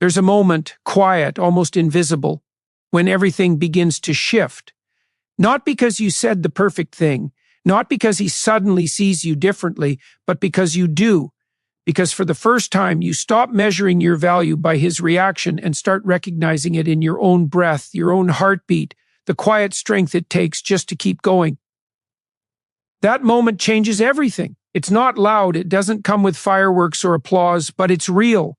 There's a moment, quiet, almost invisible, when everything begins to shift. Not because you said the perfect thing, not because he suddenly sees you differently, but because you do. Because for the first time, you stop measuring your value by his reaction and start recognizing it in your own breath, your own heartbeat, the quiet strength it takes just to keep going. That moment changes everything. It's not loud, it doesn't come with fireworks or applause, but it's real.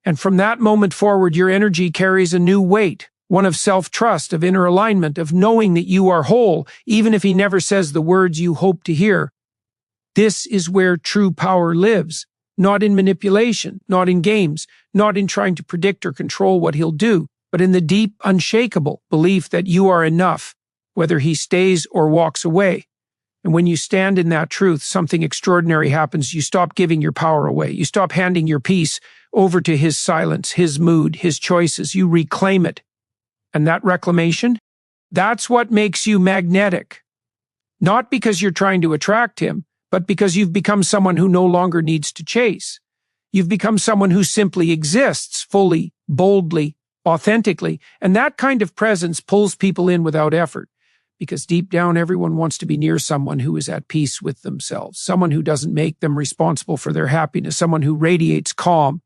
And from that moment forward, your energy carries a new weight, one of self-trust, of inner alignment, of knowing that you are whole, even if he never says the words you hope to hear. This is where true power lives, not in manipulation, not in games, not in trying to predict or control what he'll do, but in the deep, unshakable belief that you are enough, whether he stays or walks away. And when you stand in that truth, something extraordinary happens. You stop giving your power away. You stop handing your peace over to his silence, his mood, his choices. You reclaim it. And that reclamation, that's what makes you magnetic. Not because you're trying to attract him, but because you've become someone who no longer needs to chase. You've become someone who simply exists fully, boldly, authentically. And that kind of presence pulls people in without effort. Because deep down, everyone wants to be near someone who is at peace with themselves, someone who doesn't make them responsible for their happiness, someone who radiates calm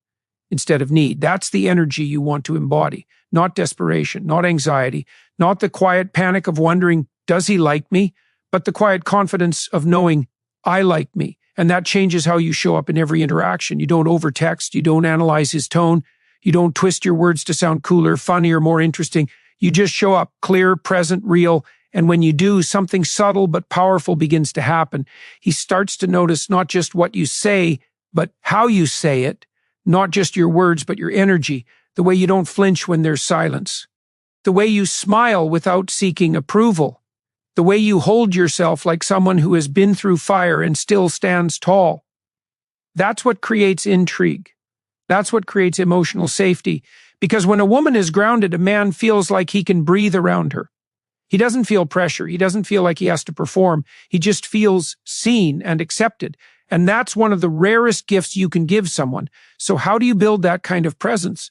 instead of need. That's the energy you want to embody, not desperation, not anxiety, not the quiet panic of wondering, does he like me? But the quiet confidence of knowing, I like me. And that changes how you show up in every interaction. You don't overtext, you don't analyze his tone, you don't twist your words to sound cooler, funnier, more interesting. You just show up clear, present, real. And when you do, something subtle but powerful begins to happen. He starts to notice not just what you say, but how you say it, not just your words, but your energy, the way you don't flinch when there's silence, the way you smile without seeking approval, the way you hold yourself like someone who has been through fire and still stands tall. That's what creates intrigue. That's what creates emotional safety. Because when a woman is grounded, a man feels like he can breathe around her. He doesn't feel pressure. He doesn't feel like he has to perform. He just feels seen and accepted. And that's one of the rarest gifts you can give someone. So how do you build that kind of presence?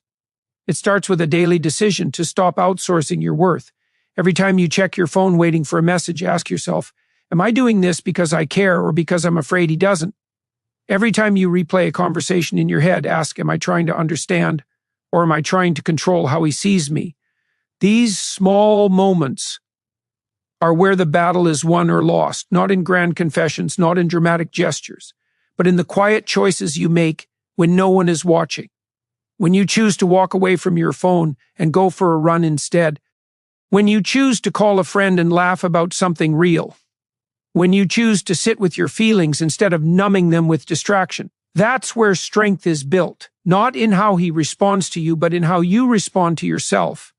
It starts with a daily decision to stop outsourcing your worth. Every time you check your phone waiting for a message, ask yourself, am I doing this because I care or because I'm afraid he doesn't? Every time you replay a conversation in your head, ask, am I trying to understand or am I trying to control how he sees me? These small moments are where the battle is won or lost, not in grand confessions, not in dramatic gestures, but in the quiet choices you make when no one is watching. When you choose to walk away from your phone and go for a run instead. When you choose to call a friend and laugh about something real. When you choose to sit with your feelings instead of numbing them with distraction. That's where strength is built, not in how he responds to you, but in how you respond to yourself.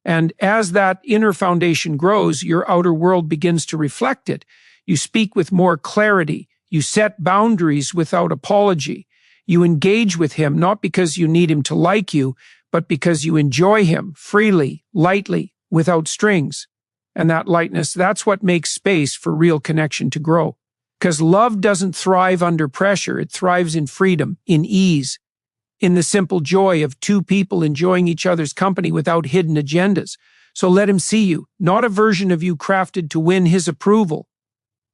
And as that inner foundation grows, your outer world begins to reflect it. You speak with more clarity. You set boundaries without apology. You engage with him not because you need him to like you, but because you enjoy him freely, lightly, without strings. And that lightness, that's what makes space for real connection to grow. Because love doesn't thrive under pressure. It thrives in freedom, in ease, in the simple joy of two people enjoying each other's company without hidden agendas. So let him see you, not a version of you crafted to win his approval,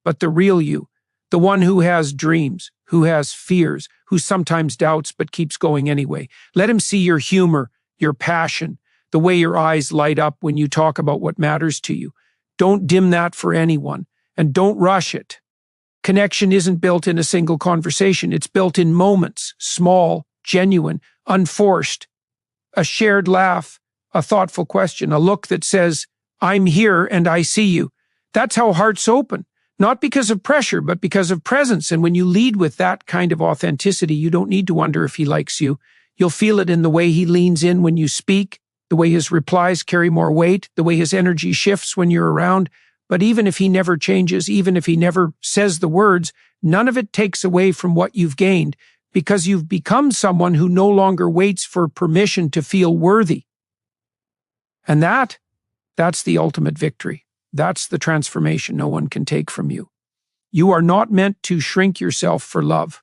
but the real you, the one who has dreams, who has fears, who sometimes doubts but keeps going anyway. Let him see your humor, your passion, the way your eyes light up when you talk about what matters to you. Don't dim that for anyone, and don't rush it. Connection isn't built in a single conversation. It's built in moments, small, genuine, unforced, a shared laugh, a thoughtful question, a look that says, I'm here and I see you. That's how hearts open, not because of pressure, but because of presence. And when you lead with that kind of authenticity, you don't need to wonder if he likes you. You'll feel it in the way he leans in when you speak, the way his replies carry more weight, the way his energy shifts when you're around. But even if he never changes, even if he never says the words, none of it takes away from what you've gained, because you've become someone who no longer waits for permission to feel worthy. And that's the ultimate victory. That's the transformation no one can take from you. You are not meant to shrink yourself for love.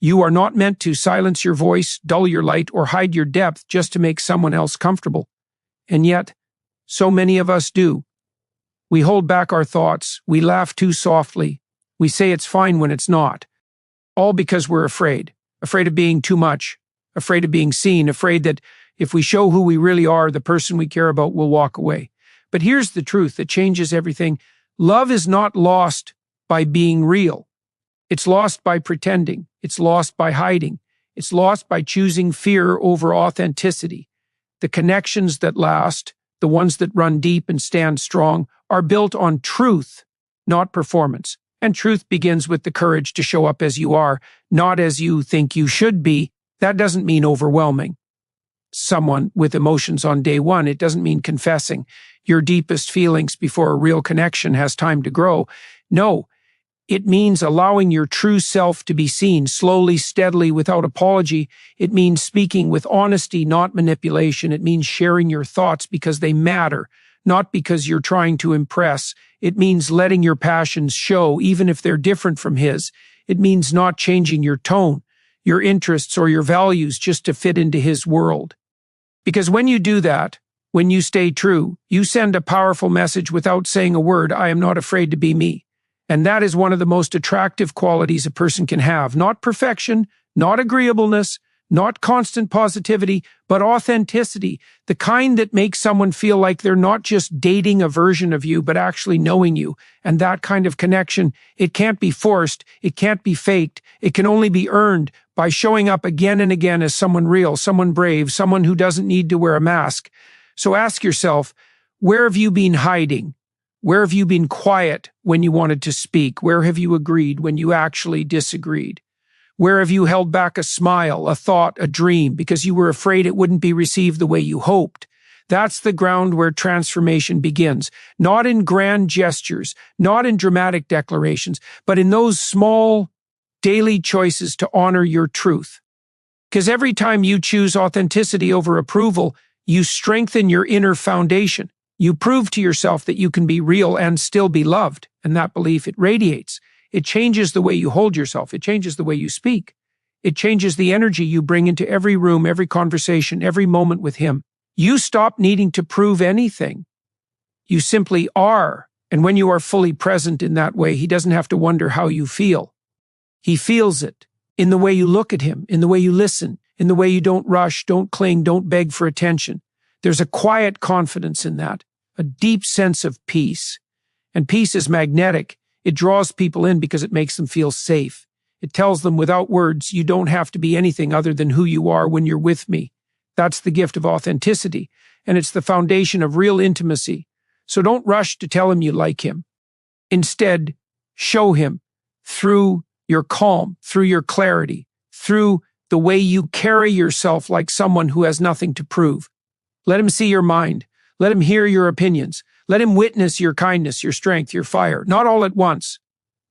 You are not meant to silence your voice, dull your light, or hide your depth just to make someone else comfortable. And yet, so many of us do. We hold back our thoughts, we laugh too softly, we say it's fine when it's not. All because we're afraid of being too much, afraid of being seen, afraid that if we show who we really are, the person we care about will walk away. But here's the truth that changes everything. Love is not lost by being real. It's lost by pretending. It's lost by hiding. It's lost by choosing fear over authenticity. The connections that last, the ones that run deep and stand strong, are built on truth, not performance. And truth begins with the courage to show up as you are, not as you think you should be. That doesn't mean overwhelming someone with emotions on day one. It doesn't mean confessing your deepest feelings before a real connection has time to grow. No, it means allowing your true self to be seen slowly, steadily, without apology. It means speaking with honesty, not manipulation. It means sharing your thoughts because they matter, not because you're trying to impress. It means letting your passions show, even if they're different from his. It means not changing your tone, your interests, or your values just to fit into his world. Because when you do that, when you stay true, you send a powerful message without saying a word. I am not afraid to be me. And that is one of the most attractive qualities a person can have. Not perfection, not agreeableness, not constant positivity, but authenticity. The kind that makes someone feel like they're not just dating a version of you, but actually knowing you. And that kind of connection, it can't be forced. It can't be faked. It can only be earned by showing up again and again as someone real, someone brave, someone who doesn't need to wear a mask. So ask yourself, where have you been hiding? Where have you been quiet when you wanted to speak? Where have you agreed when you actually disagreed? Where have you held back a smile, a thought, a dream, because you were afraid it wouldn't be received the way you hoped? That's the ground where transformation begins, not in grand gestures, not in dramatic declarations, but in those small, daily choices to honor your truth. Because every time you choose authenticity over approval, you strengthen your inner foundation. You prove to yourself that you can be real and still be loved, and that belief, it radiates. It changes the way you hold yourself. It changes the way you speak. It changes the energy you bring into every room, every conversation, every moment with him. You stop needing to prove anything. You simply are, and when you are fully present in that way, he doesn't have to wonder how you feel. He feels it in the way you look at him, in the way you listen, in the way you don't rush, don't cling, don't beg for attention. There's a quiet confidence in that. A deep sense of peace. And peace is magnetic. It draws people in because it makes them feel safe. It tells them without words, you don't have to be anything other than who you are when you're with me. That's the gift of authenticity, and it's the foundation of real intimacy. So don't rush to tell him you like him. Instead, show him through your calm, through your clarity, through the way you carry yourself like someone who has nothing to prove. Let him see your mind. Let him hear your opinions. Let him witness your kindness, your strength, your fire. Not all at once.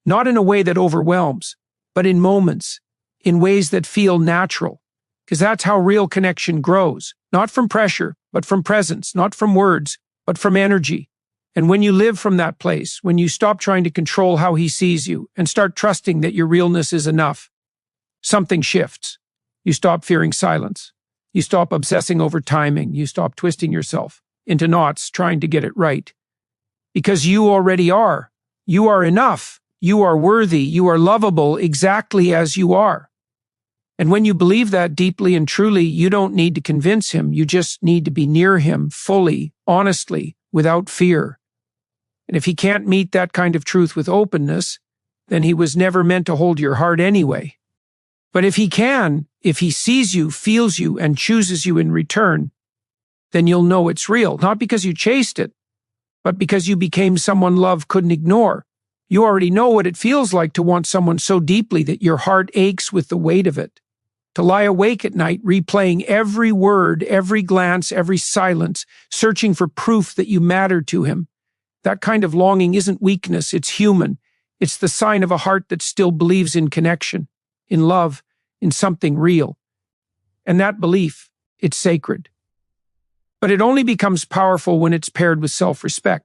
Not in a way that overwhelms, but in moments, in ways that feel natural. Because that's how real connection grows. Not from pressure, but from presence. Not from words, but from energy. And when you live from that place, when you stop trying to control how he sees you and start trusting that your realness is enough, something shifts. You stop fearing silence. You stop obsessing over timing. You stop twisting yourself into knots trying to get it right. Because you already are. You are enough. You are worthy. You are lovable exactly as you are. And when you believe that deeply and truly, you don't need to convince him. You just need to be near him fully, honestly, without fear. And if he can't meet that kind of truth with openness, then he was never meant to hold your heart anyway. But if he can, if he sees you, feels you, and chooses you in return, then you'll know it's real, not because you chased it, but because you became someone love couldn't ignore. You already know what it feels like to want someone so deeply that your heart aches with the weight of it. To lie awake at night, replaying every word, every glance, every silence, searching for proof that you mattered to him. That kind of longing isn't weakness, it's human. It's the sign of a heart that still believes in connection, in love, in something real. And that belief, it's sacred. But it only becomes powerful when it's paired with self-respect.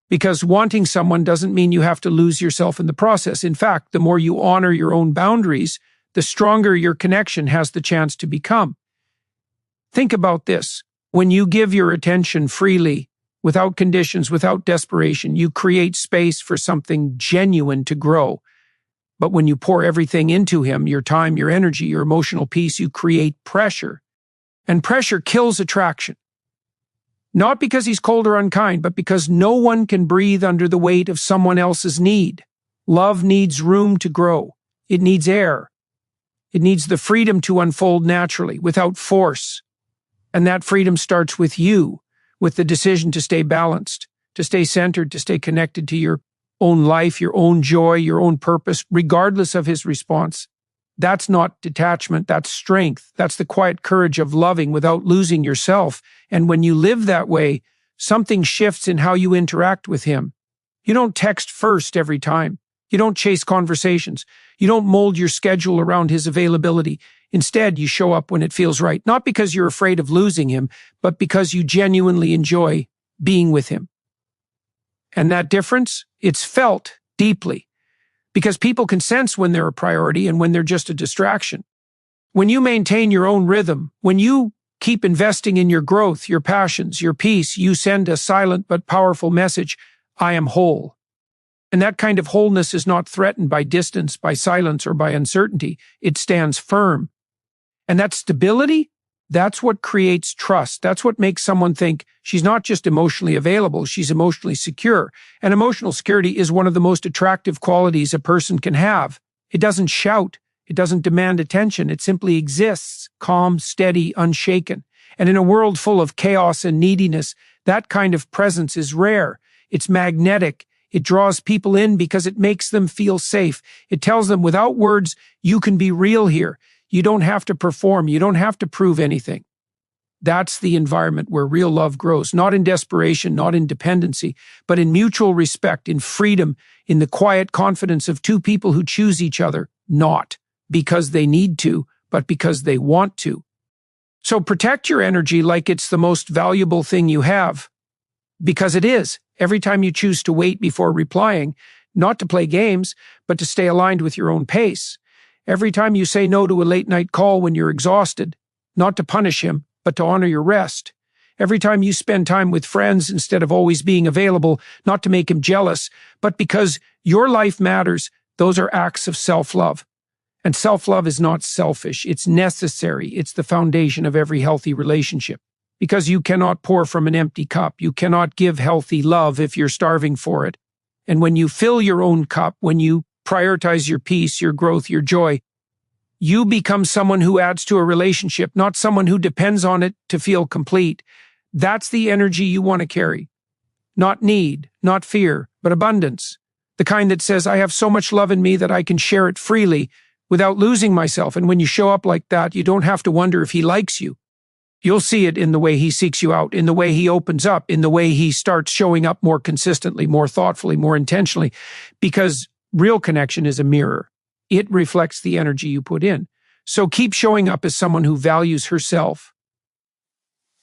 Because wanting someone doesn't mean you have to lose yourself in the process. In fact, the more you honor your own boundaries, the stronger your connection has the chance to become. Think about this. When you give your attention freely, without conditions, without desperation, you create space for something genuine to grow. But when you pour everything into him, your time, your energy, your emotional peace, you create pressure. And pressure kills attraction. Not because he's cold or unkind, but because no one can breathe under the weight of someone else's need. Love needs room to grow. It needs air. It needs the freedom to unfold naturally, without force. And that freedom starts with you, with the decision to stay balanced, to stay centered, to stay connected to your own life, your own joy, your own purpose, regardless of his response. That's not detachment, that's strength. That's the quiet courage of loving without losing yourself. And when you live that way, something shifts in how you interact with him. You don't text first every time. You don't chase conversations. You don't mold your schedule around his availability. Instead, you show up when it feels right, not because you're afraid of losing him, but because you genuinely enjoy being with him. And that difference, it's felt deeply. Because people can sense when they're a priority and when they're just a distraction. When you maintain your own rhythm, when you keep investing in your growth, your passions, your peace, you send a silent but powerful message, I am whole. And that kind of wholeness is not threatened by distance, by silence, or by uncertainty. It stands firm. And that stability, that's what creates trust. That's what makes someone think she's not just emotionally available, she's emotionally secure. And emotional security is one of the most attractive qualities a person can have. It doesn't shout. It doesn't demand attention. It simply exists, calm, steady, unshaken. And in a world full of chaos and neediness, that kind of presence is rare. It's magnetic. It draws people in because it makes them feel safe. It tells them without words, you can be real here. You don't have to perform. You don't have to prove anything. That's the environment where real love grows, not in desperation, not in dependency, but in mutual respect, in freedom, in the quiet confidence of two people who choose each other, not because they need to, but because they want to. So protect your energy like it's the most valuable thing you have, because it is. Every time you choose to wait before replying, not to play games, but to stay aligned with your own pace. Every time you say no to a late-night call when you're exhausted, not to punish him, but to honor your rest. Every time you spend time with friends instead of always being available, not to make him jealous, but because your life matters, those are acts of self-love. And self-love is not selfish. It's necessary. It's the foundation of every healthy relationship. Because you cannot pour from an empty cup. You cannot give healthy love if you're starving for it. And when you fill your own cup, when you prioritize your peace, your growth, your joy, you become someone who adds to a relationship, not someone who depends on it to feel complete. That's the energy you want to carry. Not need, not fear, but abundance. The kind that says, I have so much love in me that I can share it freely without losing myself. And when you show up like that, you don't have to wonder if he likes you. You'll see it in the way he seeks you out, in the way he opens up, in the way he starts showing up more consistently, more thoughtfully, more intentionally, because real connection is a mirror. It reflects the energy you put in. So keep showing up as someone who values herself,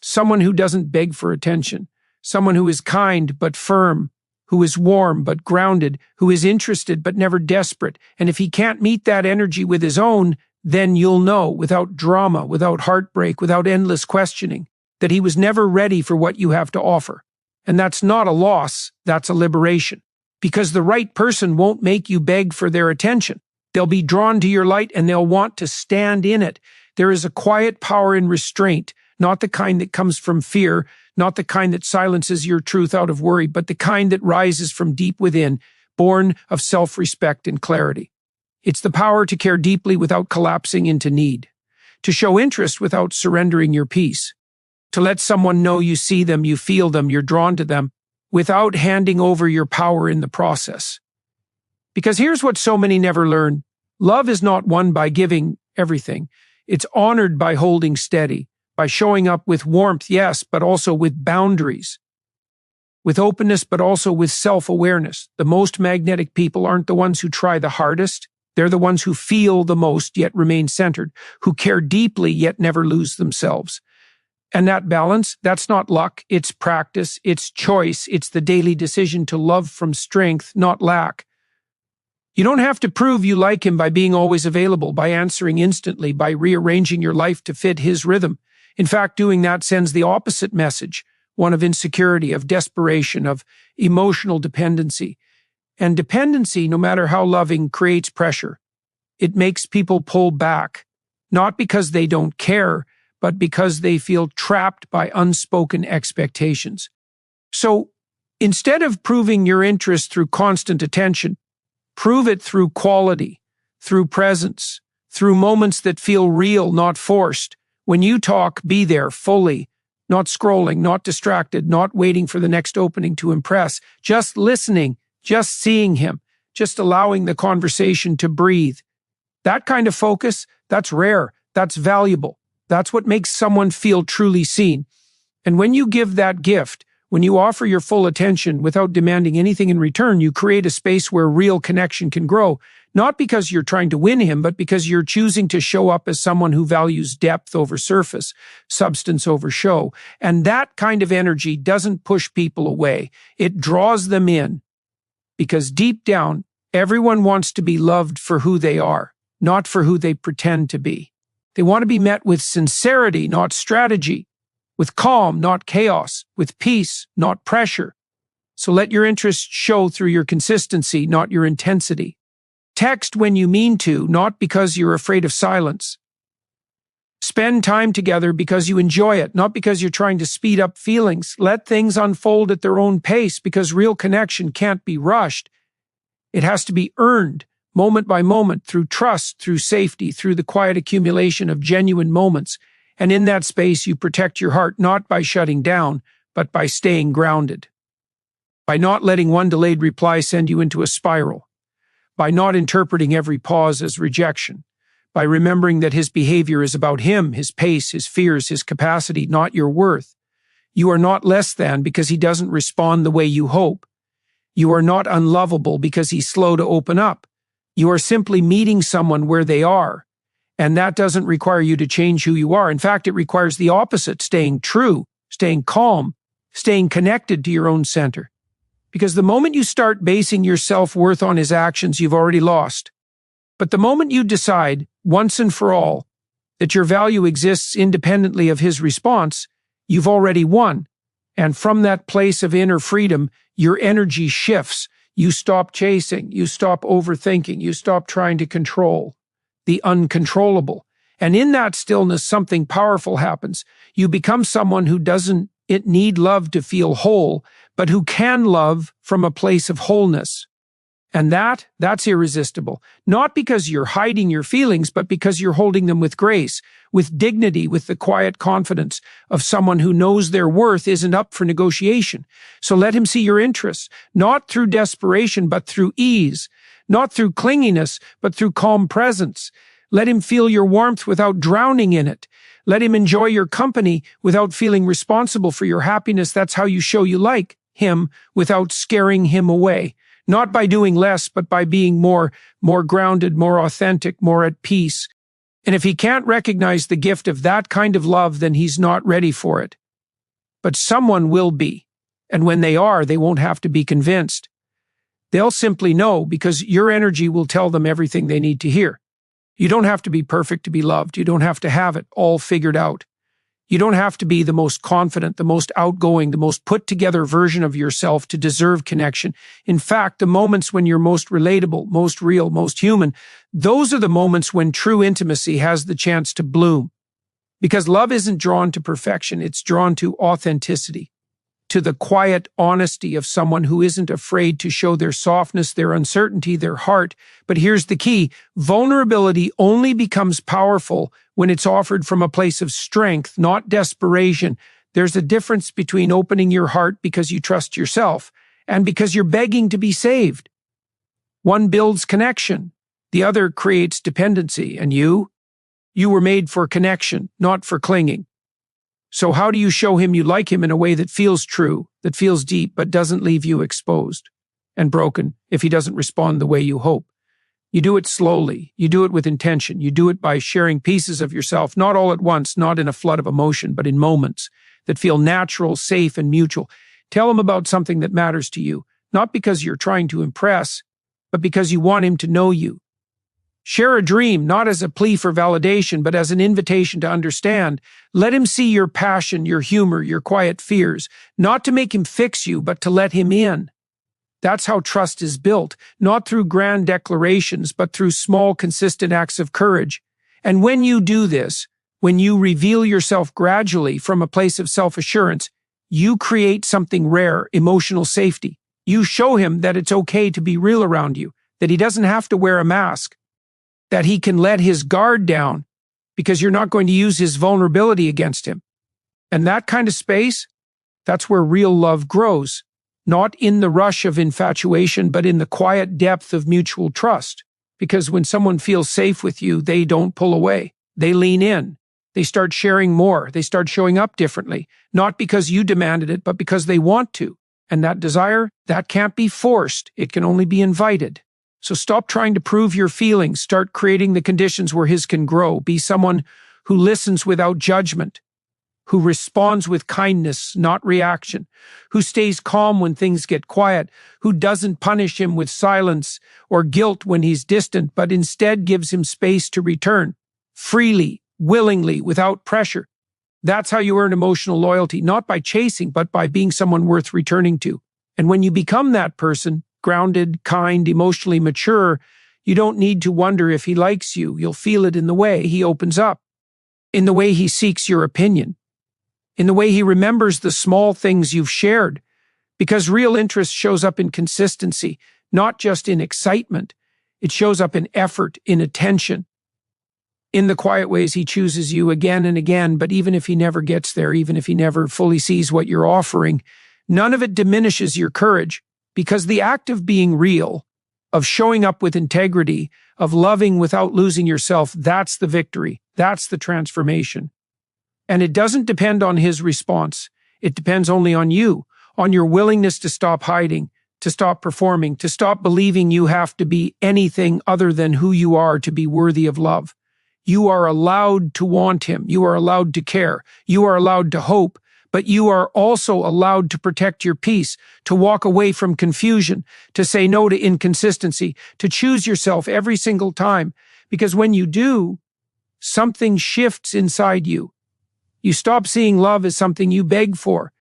someone who doesn't beg for attention, someone who is kind but firm, who is warm but grounded, who is interested but never desperate. And if he can't meet that energy with his own, then you'll know, without drama, without heartbreak, without endless questioning, that he was never ready for what you have to offer. And that's not a loss, that's a liberation. Because the right person won't make you beg for their attention. They'll be drawn to your light and they'll want to stand in it. There is a quiet power in restraint, not the kind that comes from fear, not the kind that silences your truth out of worry, but the kind that rises from deep within, born of self-respect and clarity. It's the power to care deeply without collapsing into need, to show interest without surrendering your peace, to let someone know you see them, you feel them, you're drawn to them, without handing over your power in the process. Because here's what so many never learn. Love is not won by giving everything. It's honored by holding steady, by showing up with warmth, yes, but also with boundaries, with openness, but also with self-awareness. The most magnetic people aren't the ones who try the hardest. They're the ones who feel the most yet remain centered, who care deeply yet never lose themselves. And that balance, that's not luck, it's practice, it's choice, it's the daily decision to love from strength, not lack. You don't have to prove you like him by being always available, by answering instantly, by rearranging your life to fit his rhythm. In fact, doing that sends the opposite message, one of insecurity, of desperation, of emotional dependency. And dependency, no matter how loving, creates pressure. It makes people pull back, not because they don't care, but because they feel trapped by unspoken expectations. So, instead of proving your interest through constant attention, prove it through quality, through presence, through moments that feel real, not forced. When you talk, be there fully, not scrolling, not distracted, not waiting for the next opening to impress, just listening, just seeing him, just allowing the conversation to breathe. That kind of focus, that's rare, that's valuable. That's what makes someone feel truly seen. And when you give that gift, when you offer your full attention without demanding anything in return, you create a space where real connection can grow, not because you're trying to win him, but because you're choosing to show up as someone who values depth over surface, substance over show. And that kind of energy doesn't push people away. It draws them in. Because deep down, everyone wants to be loved for who they are, not for who they pretend to be. They want to be met with sincerity, not strategy, with calm, not chaos, with peace, not pressure. So let your interest show through your consistency, not your intensity. Text when you mean to, not because you're afraid of silence. Spend time together because you enjoy it, not because you're trying to speed up feelings. Let things unfold at their own pace because real connection can't be rushed. It has to be earned, moment by moment, through trust, through safety, through the quiet accumulation of genuine moments. And in that space, you protect your heart not by shutting down, but by staying grounded. By not letting one delayed reply send you into a spiral. By not interpreting every pause as rejection. By remembering that his behavior is about him, his pace, his fears, his capacity, not your worth. You are not less than because he doesn't respond the way you hope. You are not unlovable because he's slow to open up. You are simply meeting someone where they are. And that doesn't require you to change who you are. In fact, it requires the opposite, staying true, staying calm, staying connected to your own center. Because the moment you start basing your self-worth on his actions, you've already lost. But the moment you decide, once and for all, that your value exists independently of his response, you've already won. And from that place of inner freedom, your energy shifts. You stop chasing, you stop overthinking, you stop trying to control the uncontrollable. And in that stillness, something powerful happens. You become someone who doesn't need love to feel whole, but who can love from a place of wholeness. And that's irresistible. Not because you're hiding your feelings, but because you're holding them with grace, with dignity, with the quiet confidence of someone who knows their worth isn't up for negotiation. So let him see your interests, not through desperation, but through ease, not through clinginess, but through calm presence. Let him feel your warmth without drowning in it. Let him enjoy your company without feeling responsible for your happiness. That's how you show you like him without scaring him away. Not by doing less, but by being more grounded, more authentic, more at peace. And if he can't recognize the gift of that kind of love, then he's not ready for it. But someone will be. And when they are, they won't have to be convinced. They'll simply know because your energy will tell them everything they need to hear. You don't have to be perfect to be loved. You don't have to have it all figured out. You don't have to be the most confident, the most outgoing, the most put-together version of yourself to deserve connection. In fact, the moments when you're most relatable, most real, most human, those are the moments when true intimacy has the chance to bloom. Because love isn't drawn to perfection, it's drawn to authenticity, to the quiet honesty of someone who isn't afraid to show their softness, their uncertainty, their heart. But here's the key. Vulnerability only becomes powerful when it's offered from a place of strength, not desperation. There's a difference between opening your heart because you trust yourself and because you're begging to be saved. One builds connection. The other creates dependency. And you were made for connection, not for clinging. So how do you show him you like him in a way that feels true, that feels deep, but doesn't leave you exposed and broken if he doesn't respond the way you hope? You do it slowly. You do it with intention. You do it by sharing pieces of yourself, not all at once, not in a flood of emotion, but in moments that feel natural, safe, and mutual. Tell him about something that matters to you, not because you're trying to impress, but because you want him to know you. Share a dream, not as a plea for validation, but as an invitation to understand. Let him see your passion, your humor, your quiet fears, not to make him fix you, but to let him in. That's how trust is built, not through grand declarations, but through small, consistent acts of courage. And when you do this, when you reveal yourself gradually from a place of self-assurance, you create something rare, emotional safety. You show him that it's okay to be real around you, that he doesn't have to wear a mask, that he can let his guard down because you're not going to use his vulnerability against him. And that kind of space, that's where real love grows, not in the rush of infatuation, but in the quiet depth of mutual trust. Because when someone feels safe with you, they don't pull away. They lean in. They start sharing more. They start showing up differently, not because you demanded it, but because they want to. And that desire, that can't be forced. It can only be invited. So stop trying to prove your feelings. Start creating the conditions where his can grow. Be someone who listens without judgment, who responds with kindness, not reaction, who stays calm when things get quiet, who doesn't punish him with silence or guilt when he's distant, but instead gives him space to return, freely, willingly, without pressure. That's how you earn emotional loyalty, not by chasing, but by being someone worth returning to. And when you become that person, grounded, kind, emotionally mature, you don't need to wonder if he likes you. You'll feel it in the way he opens up, in the way he seeks your opinion, in the way he remembers the small things you've shared, because real interest shows up in consistency, not just in excitement. It shows up in effort, in attention, in the quiet ways he chooses you again and again. But even if he never gets there, even if he never fully sees what you're offering, none of it diminishes your courage, because the act of being real, of showing up with integrity, of loving without losing yourself, that's the victory. That's the transformation. And it doesn't depend on his response. It depends only on you, on your willingness to stop hiding, to stop performing, to stop believing you have to be anything other than who you are to be worthy of love. You are allowed to want him. You are allowed to care. You are allowed to hope, but you are also allowed to protect your peace, to walk away from confusion, to say no to inconsistency, to choose yourself every single time. Because when you do, something shifts inside you. You stop seeing love as something you beg for.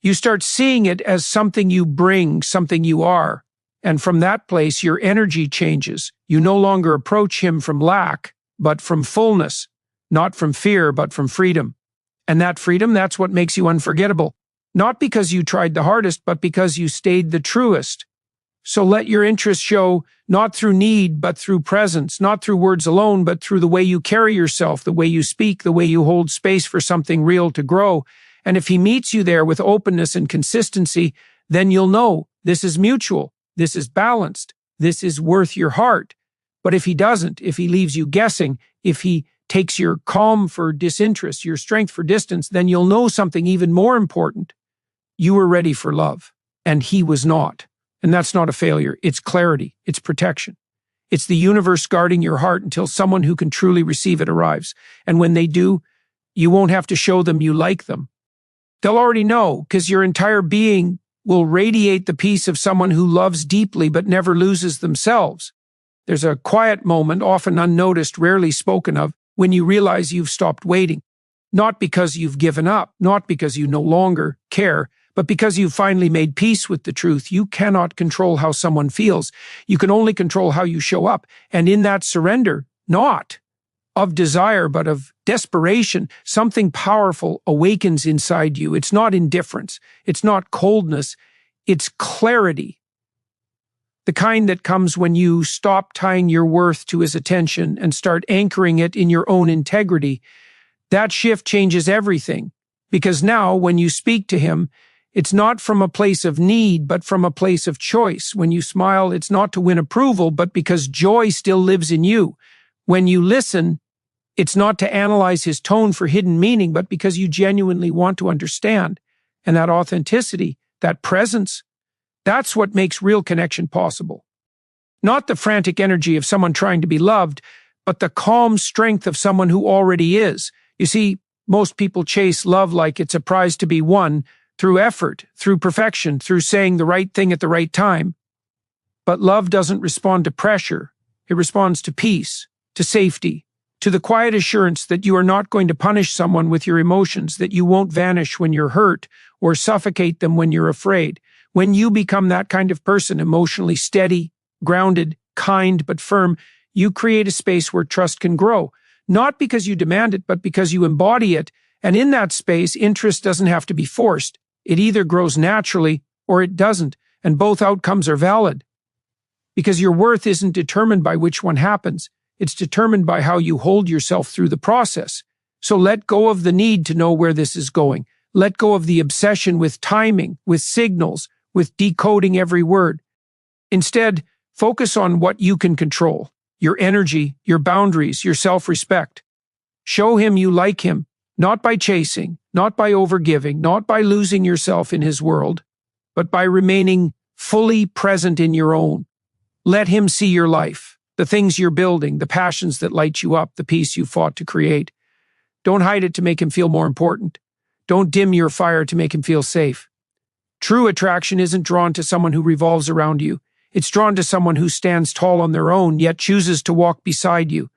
You start seeing it as something you bring, something you are. And from that place, your energy changes. You no longer approach him from lack, but from fullness, not from fear, but from freedom. And that freedom, that's what makes you unforgettable. Not because you tried the hardest, but because you stayed the truest. So let your interest show not through need, but through presence, not through words alone, but through the way you carry yourself, the way you speak, the way you hold space for something real to grow. And if he meets you there with openness and consistency, then you'll know this is mutual, this is balanced, this is worth your heart. But if he doesn't, if he leaves you guessing, if he takes your calm for disinterest, your strength for distance, then you'll know something even more important. You were ready for love, and he was not. And that's not a failure. It's clarity. It's protection. It's the universe guarding your heart until someone who can truly receive it arrives. And when they do, you won't have to show them you like them. They'll already know, because your entire being will radiate the peace of someone who loves deeply but never loses themselves. There's a quiet moment, often unnoticed, rarely spoken of, when you realize you've stopped waiting. Not because you've given up, not because you no longer care, but because you've finally made peace with the truth. You cannot control how someone feels. You can only control how you show up. And in that surrender, not of desire, but of desperation, something powerful awakens inside you. It's not indifference. It's not coldness. It's clarity. The kind that comes when you stop tying your worth to his attention and start anchoring it in your own integrity. That shift changes everything. Because now, when you speak to him, it's not from a place of need, but from a place of choice. When you smile, it's not to win approval, but because joy still lives in you. When you listen, it's not to analyze his tone for hidden meaning, but because you genuinely want to understand. And that authenticity, that presence, that's what makes real connection possible. Not the frantic energy of someone trying to be loved, but the calm strength of someone who already is. You see, most people chase love like it's a prize to be won, through effort, through perfection, through saying the right thing at the right time. But love doesn't respond to pressure. It responds to peace, to safety, to the quiet assurance that you are not going to punish someone with your emotions, that you won't vanish when you're hurt or suffocate them when you're afraid. When you become that kind of person, emotionally steady, grounded, kind, but firm, you create a space where trust can grow, not because you demand it, but because you embody it. And in that space, interest doesn't have to be forced. It either grows naturally or it doesn't, and both outcomes are valid. Because your worth isn't determined by which one happens. It's determined by how you hold yourself through the process. So let go of the need to know where this is going. Let go of the obsession with timing, with signals, with decoding every word. Instead, focus on what you can control: your energy, your boundaries, your self-respect. Show him you like him, not by chasing, not by overgiving, not by losing yourself in his world, but by remaining fully present in your own. Let him see your life, the things you're building, the passions that light you up, the peace you fought to create. Don't hide it to make him feel more important. Don't dim your fire to make him feel safe. True attraction isn't drawn to someone who revolves around you. It's drawn to someone who stands tall on their own, yet chooses to walk beside you.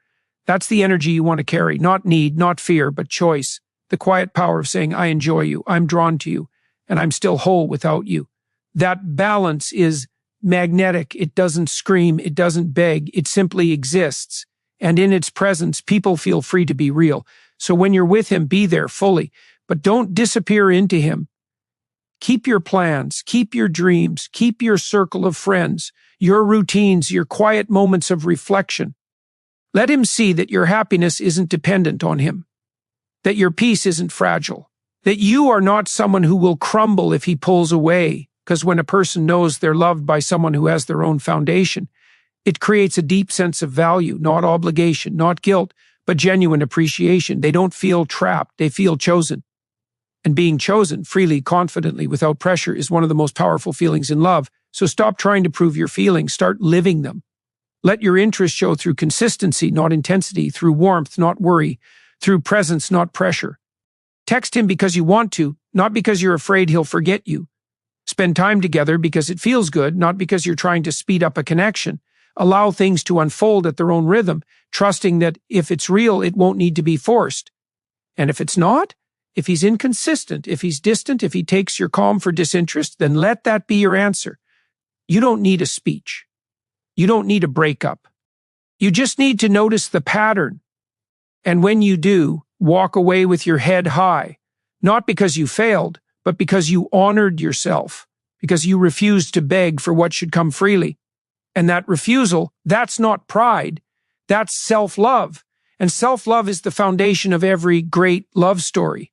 That's the energy you want to carry, not need, not fear, but choice. The quiet power of saying, I enjoy you, I'm drawn to you, and I'm still whole without you. That balance is magnetic. It doesn't scream, it doesn't beg, it simply exists. And in its presence, people feel free to be real. So when you're with him, be there fully, but don't disappear into him. Keep your plans, keep your dreams, keep your circle of friends, your routines, your quiet moments of reflection. Let him see that your happiness isn't dependent on him, that your peace isn't fragile, that you are not someone who will crumble if he pulls away. Because when a person knows they're loved by someone who has their own foundation, it creates a deep sense of value, not obligation, not guilt, but genuine appreciation. They don't feel trapped, they feel chosen. And being chosen freely, confidently, without pressure is one of the most powerful feelings in love. So stop trying to prove your feelings, start living them. Let your interest show through consistency, not intensity, through warmth, not worry, through presence, not pressure. Text him because you want to, not because you're afraid he'll forget you. Spend time together because it feels good, not because you're trying to speed up a connection. Allow things to unfold at their own rhythm, trusting that if it's real, it won't need to be forced. And if it's not, if he's inconsistent, if he's distant, if he takes your calm for disinterest, then let that be your answer. You don't need a speech. You don't need a breakup. You just need to notice the pattern. And when you do, walk away with your head high, not because you failed, but because you honored yourself, because you refused to beg for what should come freely. And that refusal, that's not pride, that's self-love. And self-love is the foundation of every great love story.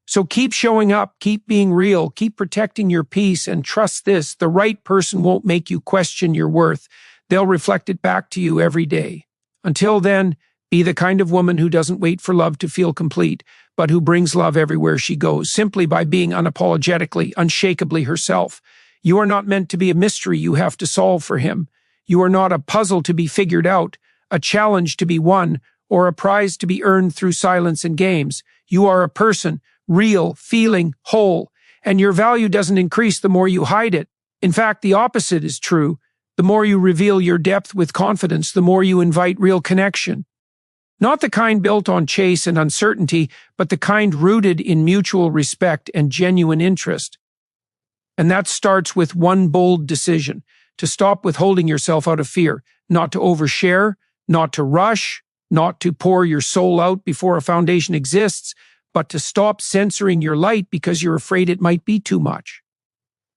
So keep showing up, keep being real, keep protecting your peace, and trust this: the right person won't make you question your worth. They'll reflect it back to you every day. Until then, be the kind of woman who doesn't wait for love to feel complete, but who brings love everywhere she goes, simply by being unapologetically, unshakably herself. You are not meant to be a mystery you have to solve for him. You are not a puzzle to be figured out, a challenge to be won, or a prize to be earned through silence and games. You are a person, real, feeling, whole, and your value doesn't increase the more you hide it. In fact, the opposite is true. The more you reveal your depth with confidence, the more you invite real connection. Not the kind built on chase and uncertainty, but the kind rooted in mutual respect and genuine interest. And that starts with one bold decision: to stop withholding yourself out of fear, not to overshare, not to rush, not to pour your soul out before a foundation exists, but to stop censoring your light because you're afraid it might be too much.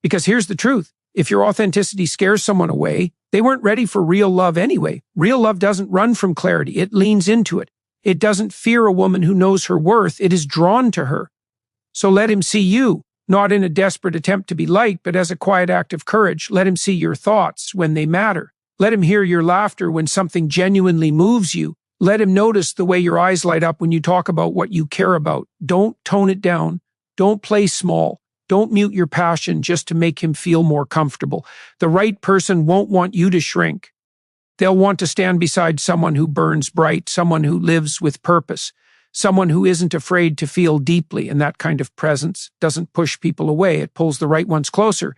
Because here's the truth: if your authenticity scares someone away, they weren't ready for real love anyway. Real love doesn't run from clarity, it leans into it. It doesn't fear a woman who knows her worth, it is drawn to her. So let him see you, not in a desperate attempt to be liked, but as a quiet act of courage. Let him see your thoughts when they matter. Let him hear your laughter when something genuinely moves you. Let him notice the way your eyes light up when you talk about what you care about. Don't tone it down. Don't play small. Don't mute your passion just to make him feel more comfortable. The right person won't want you to shrink. They'll want to stand beside someone who burns bright, someone who lives with purpose, someone who isn't afraid to feel deeply, and that kind of presence doesn't push people away. It pulls the right ones closer.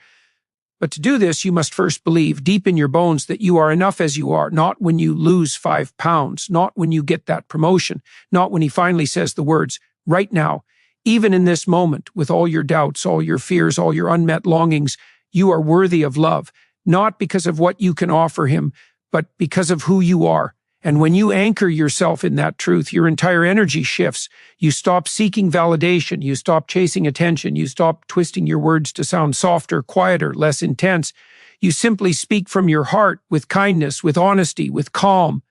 But to do this, you must first believe deep in your bones that you are enough as you are, not when you lose 5 pounds, not when you get that promotion, not when he finally says the words, right now, even in this moment, with all your doubts, all your fears, all your unmet longings, you are worthy of love, not because of what you can offer him, but because of who you are. And when you anchor yourself in that truth, your entire energy shifts. You stop seeking validation. You stop chasing attention. You stop twisting your words to sound softer, quieter, less intense. You simply speak from your heart with kindness, with honesty, with calm.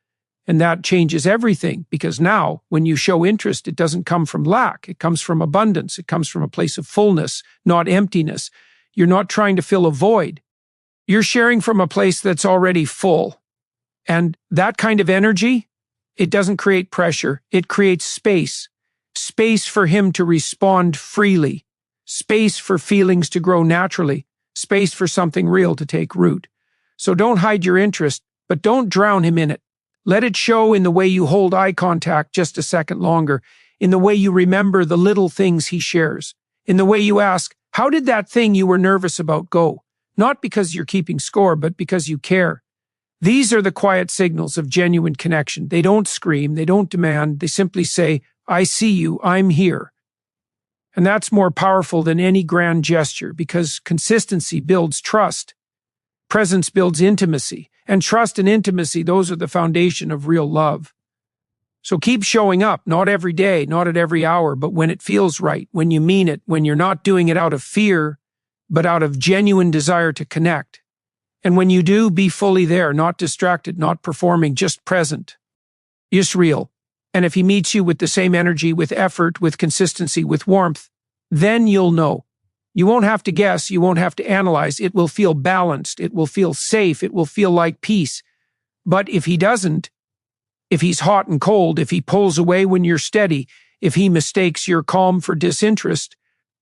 And that changes everything, because now, when you show interest, it doesn't come from lack. It comes from abundance. It comes from a place of fullness, not emptiness. You're not trying to fill a void. You're sharing from a place that's already full. And that kind of energy, it doesn't create pressure. It creates space. Space for him to respond freely. Space for feelings to grow naturally. Space for something real to take root. So don't hide your interest, but don't drown him in it. Let it show in the way you hold eye contact just a second longer, in the way you remember the little things he shares, in the way you ask, how did that thing you were nervous about go? Not because you're keeping score, but because you care. These are the quiet signals of genuine connection. They don't scream, they don't demand, they simply say, I see you, I'm here. And that's more powerful than any grand gesture, because consistency builds trust. Presence builds intimacy, and trust and intimacy, those are the foundation of real love. So keep showing up, not every day, not at every hour, but when it feels right, when you mean it, when you're not doing it out of fear, but out of genuine desire to connect. And when you do, be fully there, not distracted, not performing, just present. Just real. And if he meets you with the same energy, with effort, with consistency, with warmth, then you'll know. You won't have to guess, you won't have to analyze. It will feel balanced, it will feel safe, it will feel like peace. But if he doesn't, if he's hot and cold, if he pulls away when you're steady, if he mistakes your calm for disinterest,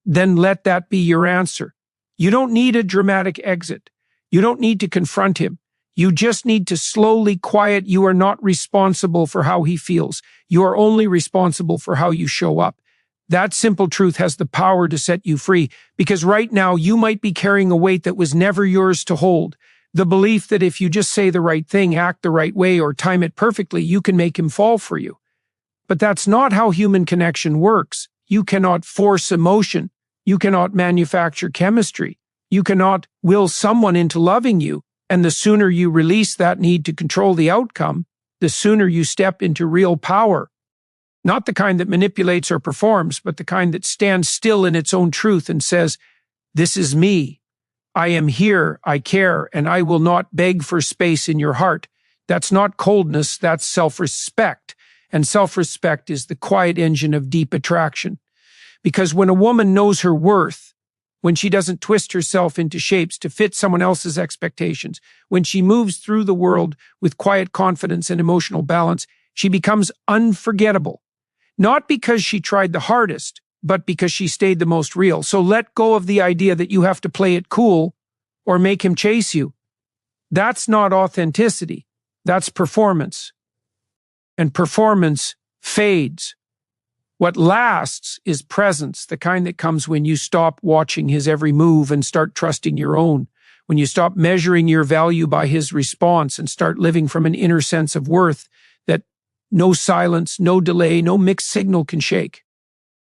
then let that be your answer. You don't need a dramatic exit. You don't need to confront him. You just need to slowly quiet. You are not responsible for how he feels. You are only responsible for how you show up. That simple truth has the power to set you free, because right now you might be carrying a weight that was never yours to hold. The belief that if you just say the right thing, act the right way, or time it perfectly, you can make him fall for you. But that's not how human connection works. You cannot force emotion. You cannot manufacture chemistry. You cannot will someone into loving you, and the sooner you release that need to control the outcome, the sooner you step into real power. Not the kind that manipulates or performs, but the kind that stands still in its own truth and says, this is me. I am here, I care, and I will not beg for space in your heart. That's not coldness, that's self-respect. And self-respect is the quiet engine of deep attraction. Because when a woman knows her worth, when she doesn't twist herself into shapes to fit someone else's expectations, when she moves through the world with quiet confidence and emotional balance, she becomes unforgettable. Not because she tried the hardest, but because she stayed the most real. So let go of the idea that you have to play it cool or make him chase you. That's not authenticity. That's performance. And performance fades. What lasts is presence, the kind that comes when you stop watching his every move and start trusting your own, when you stop measuring your value by his response and start living from an inner sense of worth that no silence, no delay, no mixed signal can shake.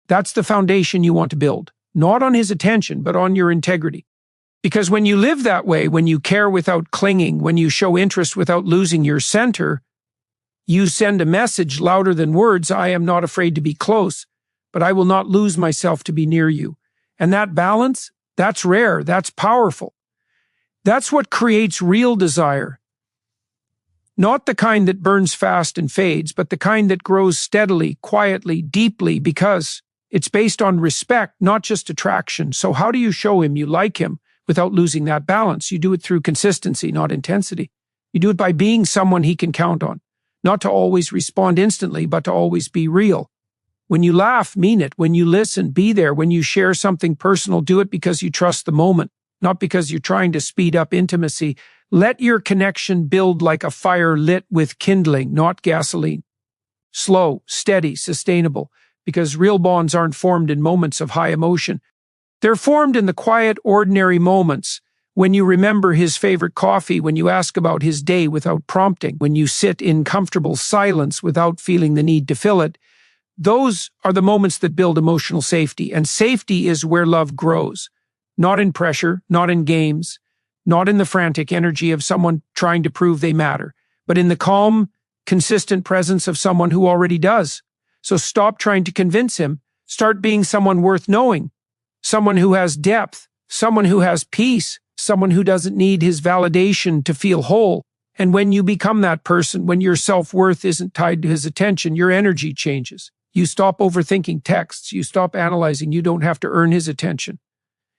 That's the foundation you want to build, not on his attention, but on your integrity. Because when you live that way, when you care without clinging, when you show interest without losing your center, you send a message louder than words. I am not afraid to be close, but I will not lose myself to be near you. And that balance, that's rare, that's powerful. That's what creates real desire. Not the kind that burns fast and fades, but the kind that grows steadily, quietly, deeply, because it's based on respect, not just attraction. So how do you show him you like him without losing that balance? You do it through consistency, not intensity. You do it by being someone he can count on. Not to always respond instantly, but to always be real. When you laugh, mean it. When you listen, be there. When you share something personal, do it because you trust the moment, not because you're trying to speed up intimacy. Let your connection build like a fire lit with kindling, not gasoline. Slow, steady, sustainable, because real bonds aren't formed in moments of high emotion. They're formed in the quiet, ordinary moments when you remember his favorite coffee, when you ask about his day without prompting, when you sit in comfortable silence without feeling the need to fill it. Those are the moments that build emotional safety, and safety is where love grows. Not in pressure, not in games, not in the frantic energy of someone trying to prove they matter, but in the calm, consistent presence of someone who already does. So stop trying to convince him. Start being someone worth knowing, someone who has depth, someone who has peace, someone who doesn't need his validation to feel whole. And when you become that person, when your self-worth isn't tied to his attention, your energy changes. You stop overthinking texts. You stop analyzing. You don't have to earn his attention.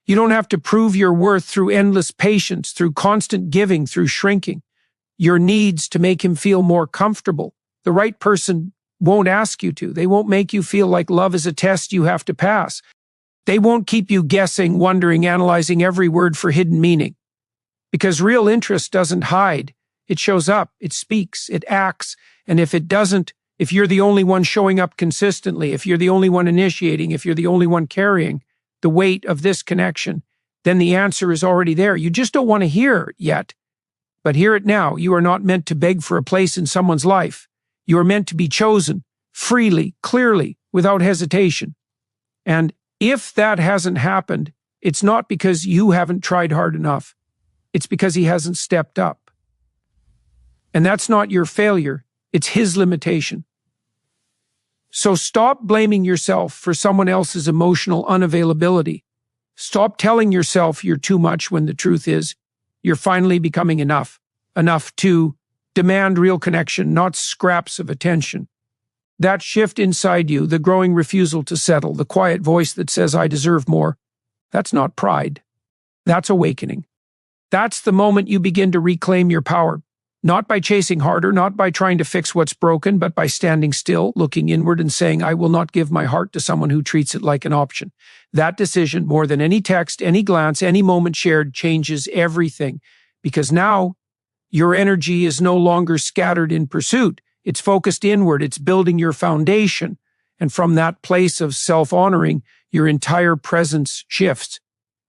You don't have to prove your worth through endless patience, through constant giving, through shrinking your needs to make him feel more comfortable. The right person won't ask you to. They won't make you feel like love is a test you have to pass. They won't keep you guessing, wondering, analyzing every word for hidden meaning. Because real interest doesn't hide. It shows up, it speaks, it acts, and if it doesn't, if you're the only one showing up consistently, if you're the only one initiating, if you're the only one carrying the weight of this connection, then the answer is already there. You just don't want to hear it yet. But hear it now. You are not meant to beg for a place in someone's life. You are meant to be chosen, freely, clearly, without hesitation. And if that hasn't happened, it's not because you haven't tried hard enough. It's because he hasn't stepped up. And that's not your failure. It's his limitation. So stop blaming yourself for someone else's emotional unavailability. Stop telling yourself you're too much when the truth is you're finally becoming enough. Enough to demand real connection, not scraps of attention. That shift inside you, the growing refusal to settle, the quiet voice that says, I deserve more, that's not pride. That's awakening. That's the moment you begin to reclaim your power. Not by chasing harder, not by trying to fix what's broken, but by standing still, looking inward and saying, I will not give my heart to someone who treats it like an option. That decision, more than any text, any glance, any moment shared, changes everything. Because now, your energy is no longer scattered in pursuit. It's focused inward. It's building your foundation. And from that place of self-honoring, your entire presence shifts.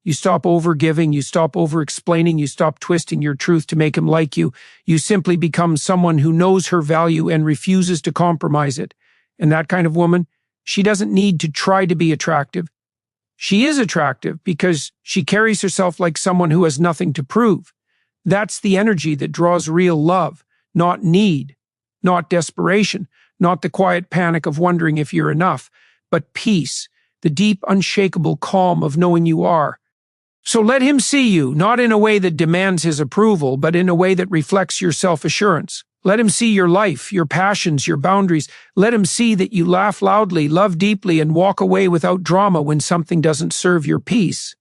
You stop overgiving, you stop over-explaining, you stop twisting your truth to make him like you. You simply become someone who knows her value and refuses to compromise it. And that kind of woman, she doesn't need to try to be attractive. She is attractive because she carries herself like someone who has nothing to prove. That's the energy that draws real love, not need, not desperation, not the quiet panic of wondering if you're enough, but peace, the deep, unshakable calm of knowing you are. So let him see you, not in a way that demands his approval, but in a way that reflects your self-assurance. Let him see your life, your passions, your boundaries. Let him see that you laugh loudly, love deeply, and walk away without drama when something doesn't serve your peace.